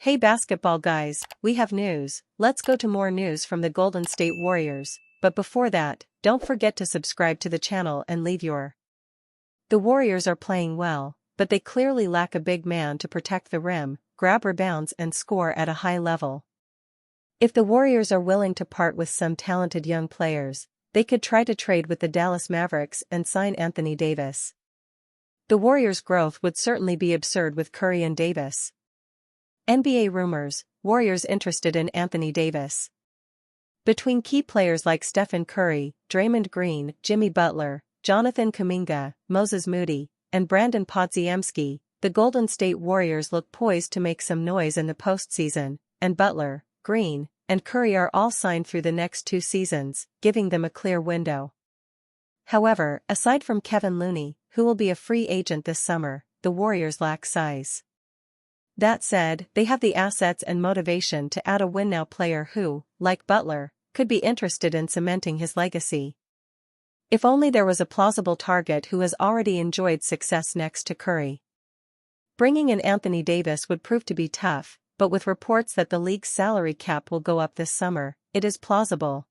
Hey basketball guys, we have news. Let's go to more news from the Golden State Warriors, but before that, don't forget to subscribe to the channel and leave your. The Warriors are playing well, but they clearly lack a big man to protect the rim, grab rebounds and score at a high level. If the Warriors are willing to part with some talented young players, they could try to trade with the Dallas Mavericks and sign Anthony Davis. The Warriors' growth would certainly be absurd with Curry and Davis. NBA rumors, Warriors interested in Anthony Davis. Between key players like Stephen Curry, Draymond Green, Jimmy Butler, Jonathan Kuminga, Moses Moody, and Brandon Podziemski, the Golden State Warriors look poised to make some noise in the postseason, and Butler, Green, and Curry are all signed through the next 2 seasons, giving them a clear window. However, aside from Kevin Looney, who will be a free agent this summer, the Warriors lack size. That said, they have the assets and motivation to add a win-now player who, like Butler, could be interested in cementing his legacy. If only there was a plausible target who has already enjoyed success next to Curry. Bringing in Anthony Davis would prove to be tough, but with reports that the league's salary cap will go up this summer, it is plausible.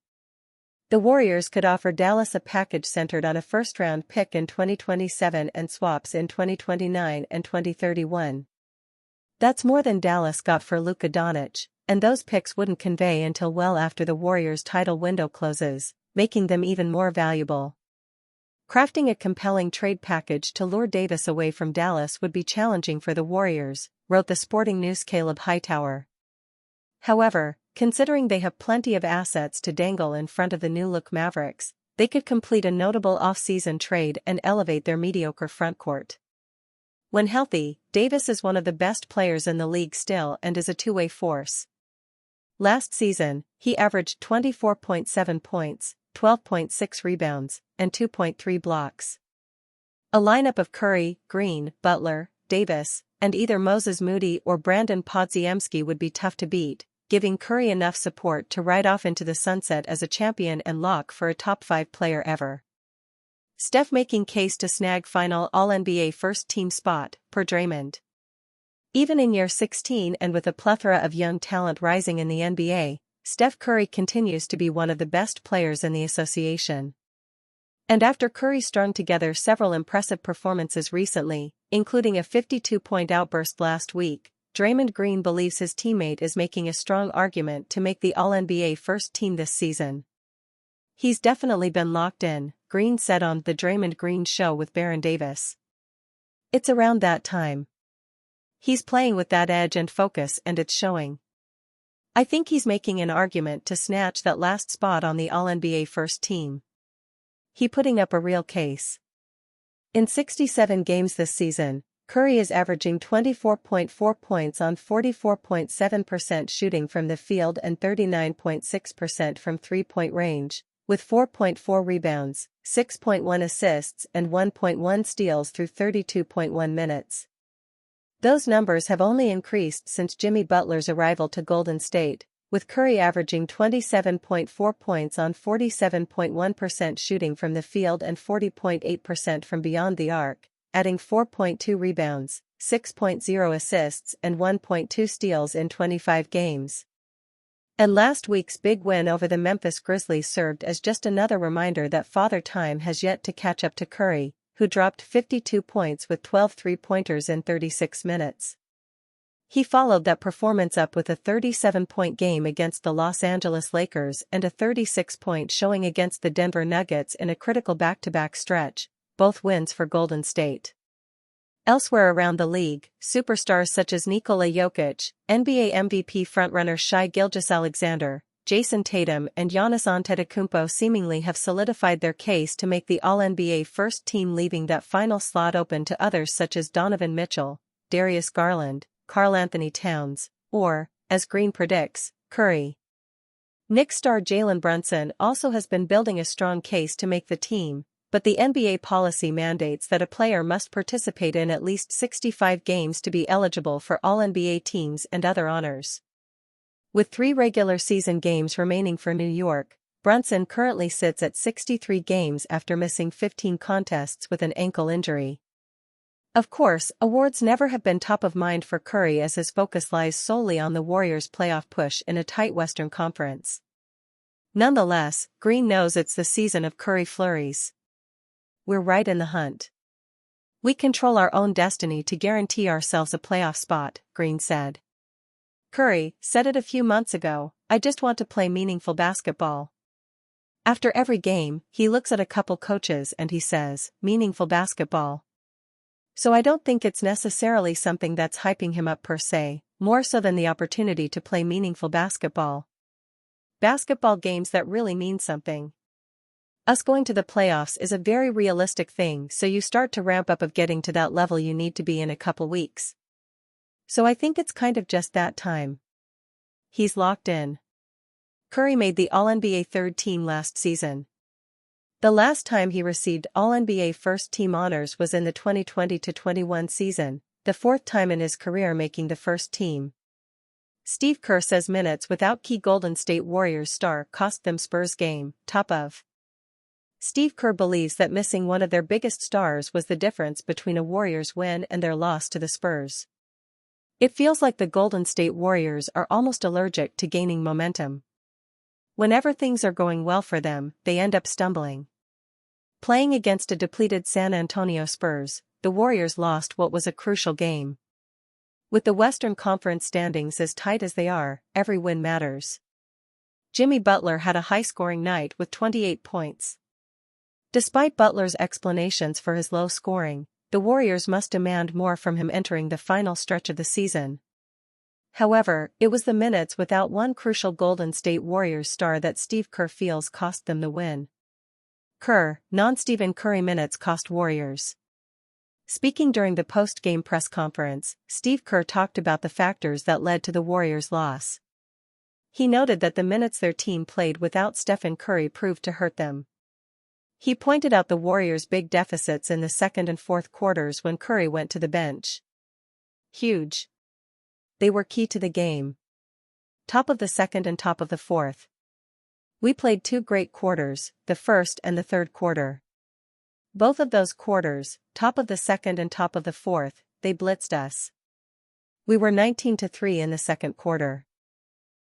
The Warriors could offer Dallas a package centered on a first-round pick in 2027 and swaps in 2029 and 2031. That's more than Dallas got for Luka Doncic, and those picks wouldn't convey until well after the Warriors' title window closes, making them even more valuable. Crafting a compelling trade package to lure Davis away from Dallas would be challenging for the Warriors, wrote the Sporting News' Caleb Hightower. However, considering they have plenty of assets to dangle in front of the new-look Mavericks, they could complete a notable off-season trade and elevate their mediocre frontcourt. When healthy, Davis is one of the best players in the league still and is a two-way force. Last season, he averaged 24.7 points, 12.6 rebounds, and 2.3 blocks. A lineup of Curry, Green, Butler, Davis, and either Moses Moody or Brandon Podziemski would be tough to beat, giving Curry enough support to ride off into the sunset as a champion and lock for a top 5 player ever. Steph making case to snag final All-NBA first-team spot, per Draymond. Even in year 16 and with a plethora of young talent rising in the NBA, Steph Curry continues to be one of the best players in the association. And after Curry strung together several impressive performances recently, including a 52-point outburst last week, Draymond Green believes his teammate is making a strong argument to make the All-NBA first team this season. He's definitely been locked in, Green said on The Draymond Green Show with Baron Davis. It's around that time. He's playing with that edge and focus and it's showing. I think he's making an argument to snatch that last spot on the All-NBA first team. He putting up a real case. In 67 games this season, Curry is averaging 24.4 points on 44.7% shooting from the field and 39.6% from three-point range, with 4.4 rebounds, 6.1 assists and 1.1 steals through 32.1 minutes. Those numbers have only increased since Jimmy Butler's arrival to Golden State, with Curry averaging 27.4 points on 47.1% shooting from the field and 40.8% from beyond the arc, adding 4.2 rebounds, 6.0 assists and 1.2 steals in 25 games. And last week's big win over the Memphis Grizzlies served as just another reminder that Father Time has yet to catch up to Curry, who dropped 52 points with 12 three-pointers in 36 minutes. He followed that performance up with a 37-point game against the Los Angeles Lakers and a 36-point showing against the Denver Nuggets in a critical back-to-back stretch, both wins for Golden State. Elsewhere around the league, superstars such as Nikola Jokic, NBA MVP frontrunner Shai Gilgeous-Alexander, Jason Tatum and Giannis Antetokounmpo seemingly have solidified their case to make the All-NBA first team, leaving that final slot open to others such as Donovan Mitchell, Darius Garland, Karl-Anthony Towns, or, as Green predicts, Curry. Knicks star Jalen Brunson also has been building a strong case to make the team, but the NBA policy mandates that a player must participate in at least 65 games to be eligible for All-NBA teams and other honors. With 3 regular season games remaining for New York, Brunson currently sits at 63 games after missing 15 contests with an ankle injury. Of course, awards never have been top of mind for Curry as his focus lies solely on the Warriors' playoff push in a tight Western Conference. Nonetheless, Green knows it's the season of Curry flurries. We're right in the hunt. We control our own destiny to guarantee ourselves a playoff spot, Green said. Curry said it a few months ago, "I just want to play meaningful basketball." After every game, he looks at a couple coaches and he says, "Meaningful basketball." So I don't think it's necessarily something that's hyping him up per se, more so than the opportunity to play meaningful basketball. Basketball games that really mean something. Us going to the playoffs is a very realistic thing, so you start to ramp up of getting to that level you need to be in a couple weeks. So I think it's kind of just that time. He's locked in. Curry made the All-NBA third team last season. The last time he received All-NBA first-team honors was in the 2020-21 season, the fourth time in his career making the first team. Steve Kerr says minutes without key Golden State Warriors star cost them Spurs game, top of. Steve Kerr believes that missing one of their biggest stars was the difference between a Warriors win and their loss to the Spurs. It feels like the Golden State Warriors are almost allergic to gaining momentum. Whenever things are going well for them, they end up stumbling. Playing against a depleted San Antonio Spurs, the Warriors lost what was a crucial game. With the Western Conference standings as tight as they are, every win matters. Jimmy Butler had a high-scoring night with 28 points. Despite Butler's explanations for his low scoring, the Warriors must demand more from him entering the final stretch of the season. However, it was the minutes without one crucial Golden State Warriors star that Steve Kerr feels cost them the win. Kerr, non-Stephen Curry minutes cost Warriors. Speaking during the post-game press conference, Steve Kerr talked about the factors that led to the Warriors' loss. He noted that the minutes their team played without Stephen Curry proved to hurt them. He pointed out the Warriors' big deficits in the second and fourth quarters when Curry went to the bench. Huge. They were key to the game. Top of the second and top of the fourth. We played two great quarters, the first and the third quarter. Both of those quarters, top of the second and top of the fourth, they blitzed us. We were 19-3 in the second quarter.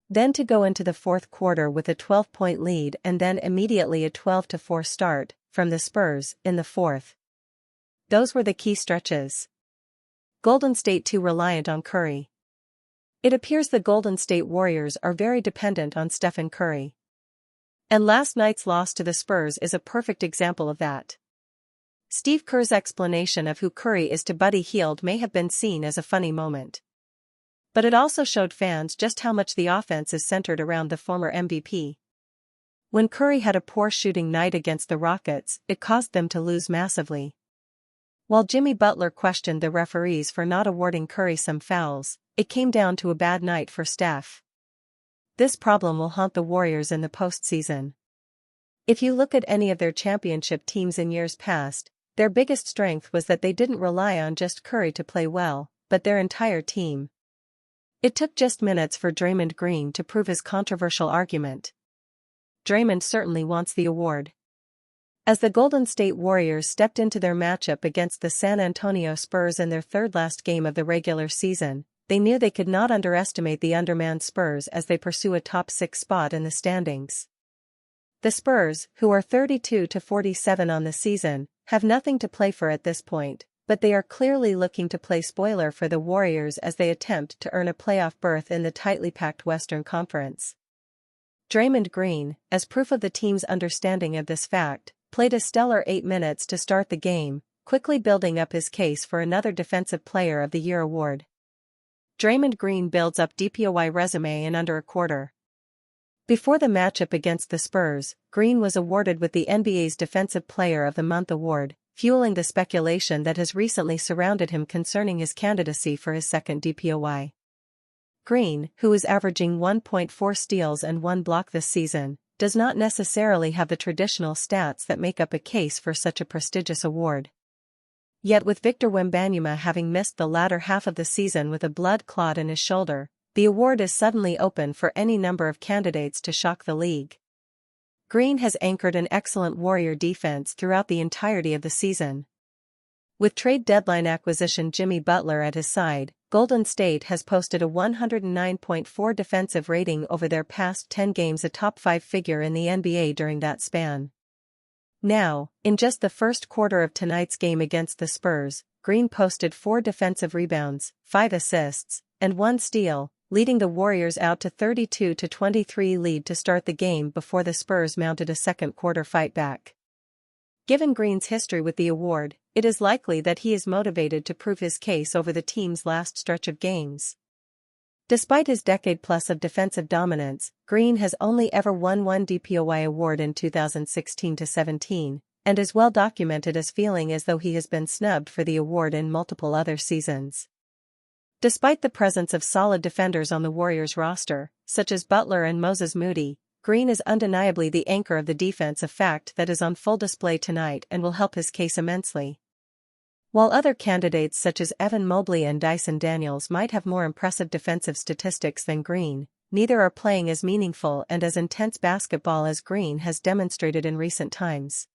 Then to go into the fourth quarter with a 12-point lead and then immediately a 12-4 start from the Spurs in the fourth. Those were the key stretches. Golden State too reliant on Curry. It appears the Golden State Warriors are very dependent on Stephen Curry. And last night's loss to the Spurs is a perfect example of that. Steve Kerr's explanation of who Curry is to Buddy Hield may have been seen as a funny moment. But it also showed fans just how much the offense is centered around the former MVP. When Curry had a poor shooting night against the Rockets, it caused them to lose massively. While Jimmy Butler questioned the referees for not awarding Curry some fouls, it came down to a bad night for Steph. This problem will haunt the Warriors in the postseason. If you look at any of their championship teams in years past, their biggest strength was that they didn't rely on just Curry to play well, but their entire team. It took just minutes for Draymond Green to prove his controversial argument. Draymond certainly wants the award. As the Golden State Warriors stepped into their matchup against the San Antonio Spurs in their third last game of the regular season, they knew they could not underestimate the undermanned Spurs as they pursue a top 6 spot in the standings. The Spurs, who are 32-47 on the season, have nothing to play for at this point, but they are clearly looking to play spoiler for the Warriors as they attempt to earn a playoff berth in the tightly packed Western Conference. Draymond Green, as proof of the team's understanding of this fact, played a stellar 8 minutes to start the game, quickly building up his case for another Defensive Player of the Year award. Draymond Green builds up DPOY resume in under a quarter. Before the matchup against the Spurs, Green was awarded with the NBA's Defensive Player of the Month award, fueling the speculation that has recently surrounded him concerning his candidacy for his second DPOY. Green, who is averaging 1.4 steals and 1 block this season, does not necessarily have the traditional stats that make up a case for such a prestigious award. Yet with Victor Wembanyama having missed the latter half of the season with a blood clot in his shoulder, the award is suddenly open for any number of candidates to shock the league. Green has anchored an excellent Warrior defense throughout the entirety of the season. With trade deadline acquisition Jimmy Butler at his side, Golden State has posted a 109.4 defensive rating over their past 10 games, a top 5 figure in the NBA during that span. Now, in just the first quarter of tonight's game against the Spurs, Green posted 4 defensive rebounds, 5 assists, and 1 steal, leading the Warriors out to 32-23 lead to start the game before the Spurs mounted a second-quarter fight back. Given Green's history with the award, it is likely that he is motivated to prove his case over the team's last stretch of games. Despite his decade-plus of defensive dominance, Green has only ever won one DPOY award in 2016-17, and is well documented as feeling as though he has been snubbed for the award in multiple other seasons. Despite the presence of solid defenders on the Warriors roster, such as Butler and Moses Moody, Green is undeniably the anchor of the defense, a fact that is on full display tonight and will help his case immensely. While other candidates such as Evan Mobley and Dyson Daniels might have more impressive defensive statistics than Green, neither are playing as meaningful and as intense basketball as Green has demonstrated in recent times.